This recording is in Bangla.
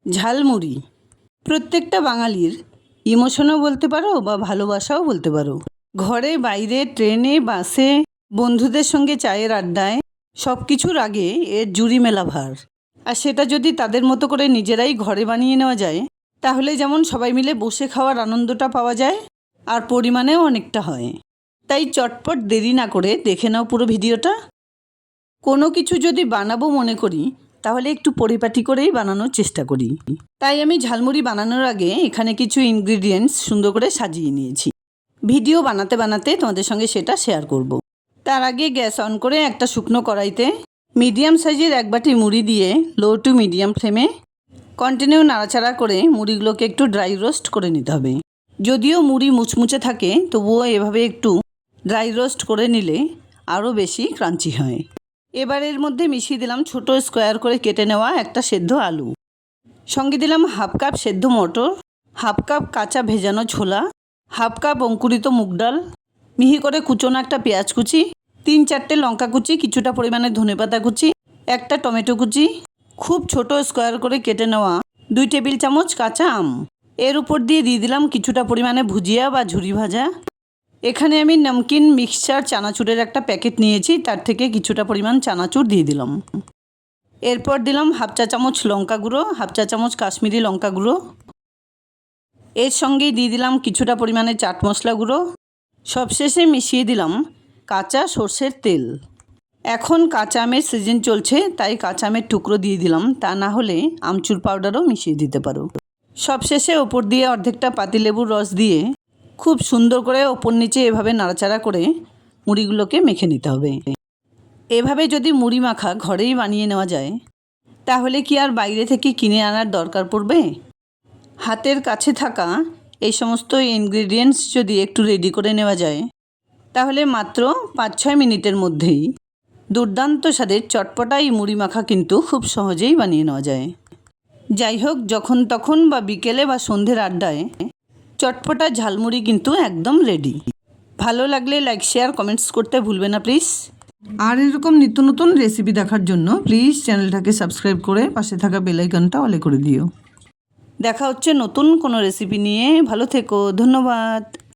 ঝালমুড়ি প্রত্যেকটা বাঙালির ইমোশনও বলতে পারো বা ভালোবাসাও বলতে পারো। ঘরে বাইরে ট্রেনে বাসে বন্ধুদের সঙ্গে চায়ের আড্ডায় সব কিছুর আগে এর জুড়ি মেলা ভার। আর সেটা যদি তাদের মতো করে নিজেরাই ঘরে বানিয়ে নেওয়া যায় তাহলে যেমন সবাই মিলে বসে খাওয়ার আনন্দটা পাওয়া যায় আর পরিমাণেও অনেকটা হয়। তাই চটপট দেরি না করে দেখে নাও পুরো ভিডিওটা। কোনো কিছু যদি বানাবো মনে করি তাহলে একটু পরিপাটি করেই বানানোর চেষ্টা করি। তাই আমি ঝালমুড়ি বানানোর আগে এখানে কিছু ইনগ্রিডিয়েন্টস সুন্দর করে সাজিয়ে নিয়েছি। ভিডিও বানাতে বানাতে তোমাদের সঙ্গে সেটা শেয়ার করব। তার আগে গ্যাস অন করে একটা শুকনো কড়াইতে মিডিয়াম সাইজের এক বাটি মুড়ি দিয়ে লো টু মিডিয়াম ফ্লেমে কন্টিনিউ নাড়াচাড়া করে মুড়িগুলোকে একটু ড্রাই রোস্ট করে নিতে হবে। যদিও মুড়ি মুচমুচে থাকে তবুও এভাবে একটু ড্রাই রোস্ট করে নিলে আরও বেশি ক্রাঞ্চি হয়। এবার এর মধ্যে মিশিয়ে দিলাম ছোট স্কোয়ার করে কেটে নেওয়া একটা সেদ্ধ আলু, সঙ্গে দিলাম হাফ কাপ সেদ্ধ মটর, হাফ কাপ কাঁচা ভেজানো ছোলা, হাফ কাপ অঙ্কুরিত মুগ ডাল, মিহি করে কুচোনো একটা পেঁয়াজ কুচি, 3-4টে লঙ্কা কুচি, কিছুটা পরিমাণে ধনেপাতা কুচি, একটা টমেটো কুচি, খুব ছোট স্কোয়ার করে কেটে নেওয়া 2 টেবিল চামচ কাঁচা আম। এর উপর দিয়ে দিলাম কিছুটা পরিমাণে ভুজিয়া বা ঝুরি ভাজা। এখানে আমি নমকিন মিক্সচার চানাচুরের একটা প্যাকেট নিয়েছি, তার থেকে কিছুটা পরিমাণ চানাচুর দিয়ে দিলাম। এরপর দিলাম হাফ চা চামচ লঙ্কা গুঁড়ো, হাফ চা চামচ কাশ্মীরি লঙ্কা গুঁড়ো। এর সঙ্গেই দিয়ে দিলাম কিছুটা পরিমাণে চাট মশলা গুঁড়ো। সবশেষে মিশিয়ে দিলাম কাঁচা সর্ষের তেল। এখন কাঁচা আমের সিজন চলছে তাই কাঁচা আমের টুকরো দিয়ে দিলাম, তা না হলে আমচুর পাউডারও মিশিয়ে দিতে পারো। সবশেষে ওপর দিয়ে অর্ধেকটা পাতিলেবুর রস দিয়ে খুব সুন্দর করে ওপর নিচে এভাবে নাড়াচাড়া করে মুড়িগুলোকে মেখে নিতে হবে। এভাবে যদি মুড়ি মাখা ঘরেই বানিয়ে নেওয়া যায় তাহলে কি আর বাইরে থেকে কিনে আনার দরকার পড়বে? হাতের কাছে থাকা এই সমস্ত ইনগ্রিডিয়েন্টস যদি একটু রেডি করে নেওয়া যায় তাহলে মাত্র 5-6 মিনিটের মধ্যেই দুর্দান্ত স্বাদের চটপটা এই মুড়ি মাখা কিন্তু খুব সহজেই বানিয়ে নেওয়া যায়। যাই হোক, যখন তখন বা বিকেলে বা সন্ধ্যের আড্ডায় চটপটা ঝালমুড়ি কিন্তু একদম রেডি। ভালো লাগলে লাইক শেয়ার কমেন্টস করতে ভুলবে না প্লিজ। আর এরকম নিত্য নতুন রেসিপি দেখার জন্য প্লিজ চ্যানেলটাকে সাবস্ক্রাইব করে পাশে থাকা বেল আইকনটা অলে করে দিও। দেখা হচ্ছে নতুন কোনো রেসিপি নিয়ে। ভালো থেকো, ধন্যবাদ।